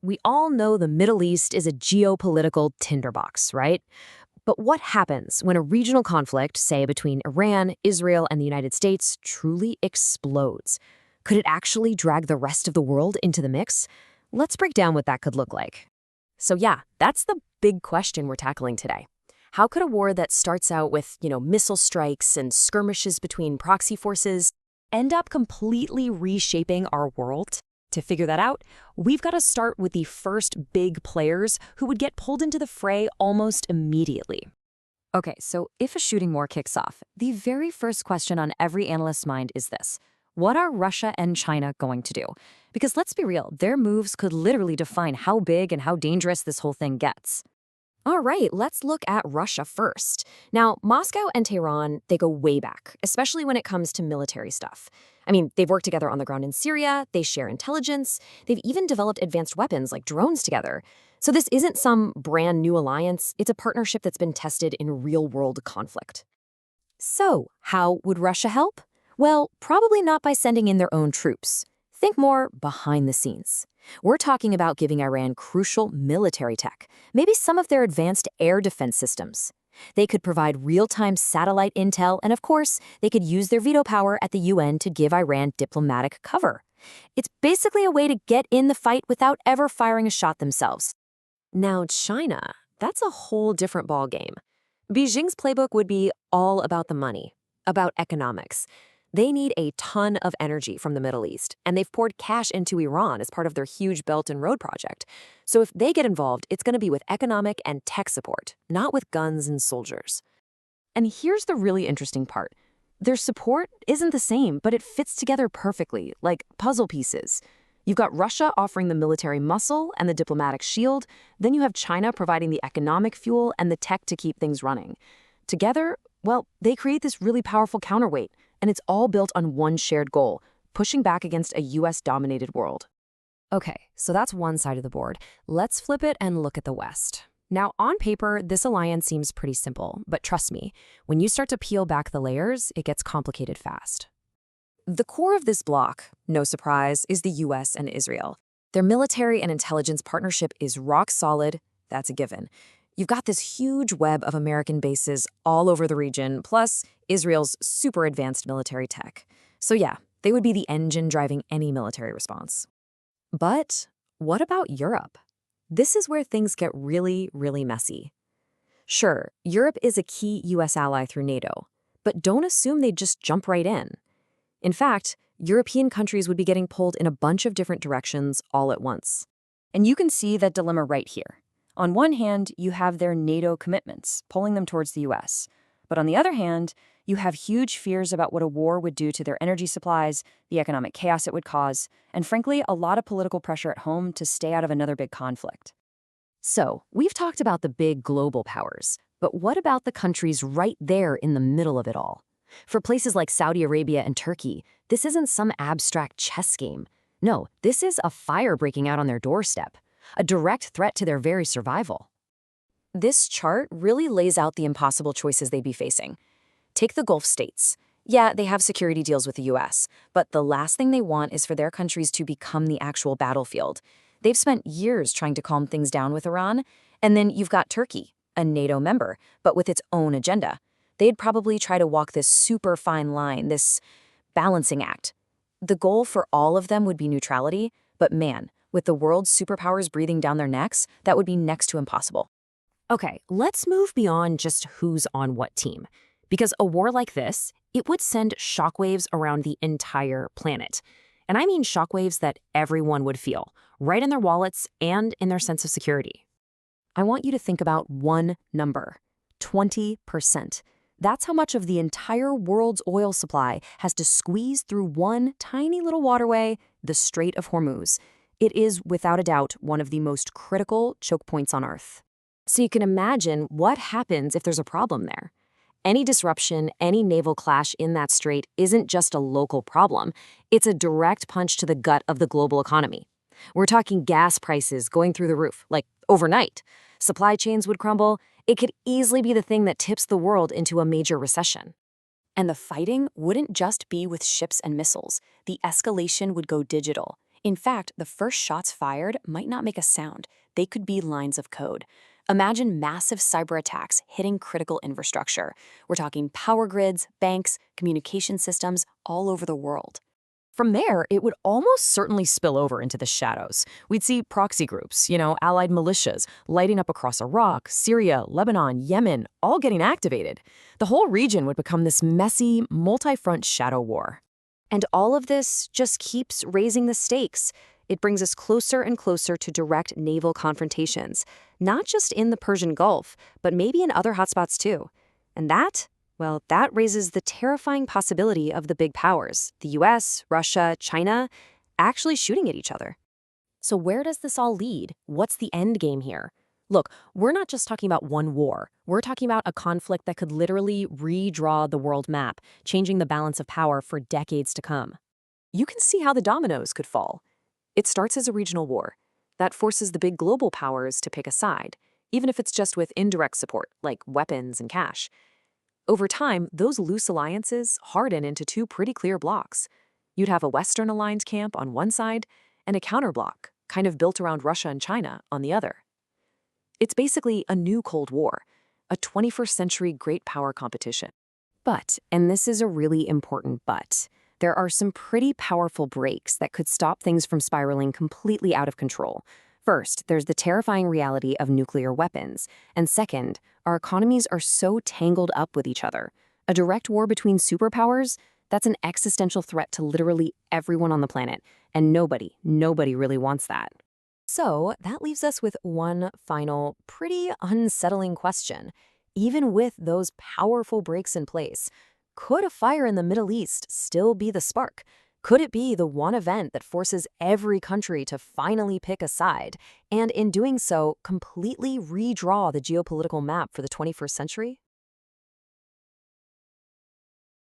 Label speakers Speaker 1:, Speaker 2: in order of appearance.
Speaker 1: We all know the Middle East is a geopolitical tinderbox, right? But what happens when a regional conflict, say between Iran, Israel, and the United States, truly explodes? Could it actually drag the rest of the world into the mix? Let's break down what that could look like. So yeah, that's the big question we're tackling today. How could a war that starts out with, missile strikes and skirmishes between proxy forces end up completely reshaping our world? To figure that out, we've got to start with the first big players who would get pulled into the fray almost immediately. Okay, so if a shooting war kicks off, the very first question on every analyst's mind is this: what are Russia and China going to do? Because let's be real, their moves could literally define how big and how dangerous this whole thing gets. All right, let's look at Russia first. Now, Moscow and Tehran, they go way back, especially when it comes to military stuff. I mean, they've worked together on the ground in Syria, they share intelligence, they've even developed advanced weapons like drones together. So this isn't some brand new alliance, it's a partnership that's been tested in real-world conflict. So, how would Russia help? Well, probably not by sending in their own troops. Think more behind the scenes. We're talking about giving Iran crucial military tech, maybe some of their advanced air defense systems. They could provide real-time satellite intel, and of course, they could use their veto power at the UN to give Iran diplomatic cover. It's basically a way to get in the fight without ever firing a shot themselves. Now, China, that's a whole different ballgame. Beijing's playbook would be all about the money, about economics. They need a ton of energy from the Middle East, and they've poured cash into Iran as part of their huge Belt and Road project. So if they get involved, it's going to be with economic and tech support, not with guns and soldiers. And here's the really interesting part. Their support isn't the same, but it fits together perfectly, like puzzle pieces. You've got Russia offering the military muscle and the diplomatic shield, then you have China providing the economic fuel and the tech to keep things running. Together, well, they create this really powerful counterweight. And it's all built on one shared goal: pushing back against a US-dominated world. Okay, so that's one side of the board. Let's flip it and look at the West. Now, on paper, this alliance seems pretty simple, but trust me, when you start to peel back the layers, it gets complicated fast. The core of this bloc, no surprise, is the US and Israel. Their military and intelligence partnership is rock solid, that's a given. You've got this huge web of American bases all over the region, plus Israel's super advanced military tech. So yeah, they would be the engine driving any military response. But what about Europe? This is where things get really, really messy. Sure, Europe is a key US ally through NATO, but don't assume they'd just jump right in. In fact, European countries would be getting pulled in a bunch of different directions all at once. And you can see that dilemma right here. On one hand, you have their NATO commitments, pulling them towards the US. But on the other hand, you have huge fears about what a war would do to their energy supplies, the economic chaos it would cause, and frankly, a lot of political pressure at home to stay out of another big conflict. So, we've talked about the big global powers, but what about the countries right there in the middle of it all? For places like Saudi Arabia and Turkey, this isn't some abstract chess game. No, this is a fire breaking out on their doorstep, a direct threat to their very survival. This chart really lays out the impossible choices they'd be facing. Take the Gulf states. Yeah, they have security deals with the US, but the last thing they want is for their countries to become the actual battlefield. They've spent years trying to calm things down with Iran. And then you've got Turkey, a NATO member, but with its own agenda. They'd probably try to walk this super fine line, this balancing act. The goal for all of them would be neutrality, but man, with the world's superpowers breathing down their necks, that would be next to impossible. Okay, let's move beyond just who's on what team. Because a war like this, it would send shockwaves around the entire planet. And I mean shockwaves that everyone would feel, right in their wallets and in their sense of security. I want you to think about one number: 20%. That's how much of the entire world's oil supply has to squeeze through one tiny little waterway, the Strait of Hormuz. It is, without a doubt, one of the most critical choke points on Earth. So you can imagine what happens if there's a problem there. Any disruption, any naval clash in that strait isn't just a local problem. It's a direct punch to the gut of the global economy. We're talking gas prices going through the roof, like overnight. Supply chains would crumble. It could easily be the thing that tips the world into a major recession. And the fighting wouldn't just be with ships and missiles. The escalation would go digital.
Speaker 2: In fact, the first shots fired might not make a sound. They could be lines of code. Imagine massive cyber attacks hitting critical infrastructure. We're talking power grids, banks, communication systems all over the world.
Speaker 1: From there, it would almost certainly spill over into the shadows. We'd see proxy groups, allied militias, lighting up across Iraq, Syria, Lebanon, Yemen, all getting activated. The whole region would become this messy, multi-front shadow war. And all of this just keeps raising the stakes. It brings us closer and closer to direct naval confrontations, not just in the Persian Gulf, but maybe in other hotspots too. And that raises the terrifying possibility of the big powers, the US, Russia, China, actually shooting at each other. So where does this all lead? What's the end game here? Look, we're not just talking about one war. We're talking about a conflict that could literally redraw the world map, changing the balance of power for decades to come. You can see how the dominoes could fall. It starts as a regional war. That forces the big global powers to pick a side, even if it's just with indirect support, like weapons and cash. Over time, those loose alliances harden into two pretty clear blocs. You'd have a Western-aligned camp on one side and a counterbloc, kind of built around Russia and China, on the other. It's basically a new Cold War, a 21st century great power competition. But, and this is a really important but, there are some pretty powerful breaks that could stop things from spiraling completely out of control. First, there's the terrifying reality of nuclear weapons. And second, our economies are so tangled up with each other. A direct war between superpowers, that's an existential threat to literally everyone on the planet. And nobody really wants that. So that leaves us with one final, pretty unsettling question. Even with those powerful breaks in place, could a fire in the Middle East still be the spark? Could it be the one event that forces every country to finally pick a side, and in doing so, completely redraw the geopolitical map for the 21st century?